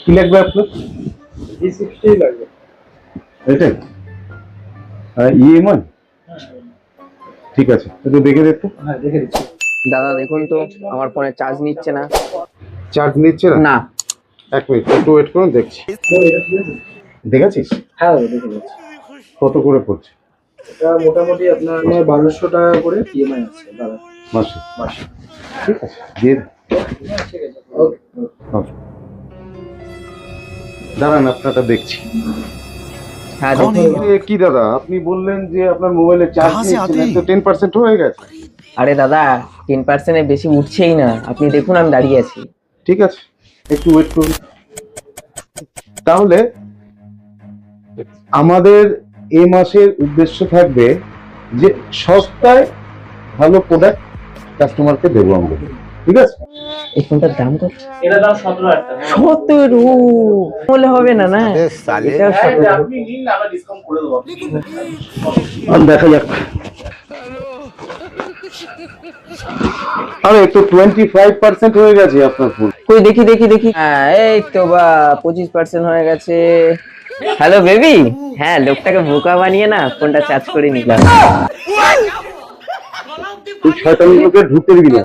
কি লাগবে আপনার? V60 লাগবে। এটাই ইএমআই? ঠিক আছে, একটু দেখে দেখতে। হ্যাঁ, দেখে দিচ্ছি। দাদা দেখুন তো আমার ফোনে চার্জ নিচ্ছে না। চার্জ নিচ্ছে না? না। এক মিনিট একটু ওয়েট করুন, দেখছি। এটা ঠিক আছে? দেখেছিস হ্যাঁ দাদা, দেখে দিচ্ছি। কত করে পড়ছে এটা মোটামুটি আপনার 1200 টাকা করে ইএমআই আছে দাদা মাসে? মাসে। ঠিক আছে, দিয়ে দে। ঠিক আছে, ওকে। ওকে। দাঁড়ান আপনারটা দেখছি। হ্যাঁ দেখুন। কি দাদা, আপনি বললেন যে আপনার মোবাইলে চার্জ নিচ্ছে না, তো 10% হয়ে গেছে। আরে দাদা 10% বেশি উঠছেই না, আপনি দেখুন আমি দাঁড়িয়ে আছি। ঠিক আছে, একটু ওয়েট করুন। তাহলে আমাদের এ মাসের উদ্দেশ্য থাকবে যে সস্তায় ভালো প্রোডাক্ট কাস্টমারকে দেবো আমরা। ঠিক আছে? এই ফোনটার দাম কত? এটা দাম 17,000 টাকা। 17 বলে হবে না না? এটাও 17। আপনি নিন না, আমরা ডিসকাউন্ট করে দেবো। দেখা যাক। আরে তো 25% হয়ে গেছে আপনার ফোন। কই দেখি দেখি দেখি। হ্যাঁ এই তো বা 25% হয়ে গেছে। Hello baby. হ্যাঁ লোকটাকে বোকা বানিয়ে না ফোনটা চার্জ করে নিলাম। তুই শয়তানি লোকে ঢুকতে দিবি না।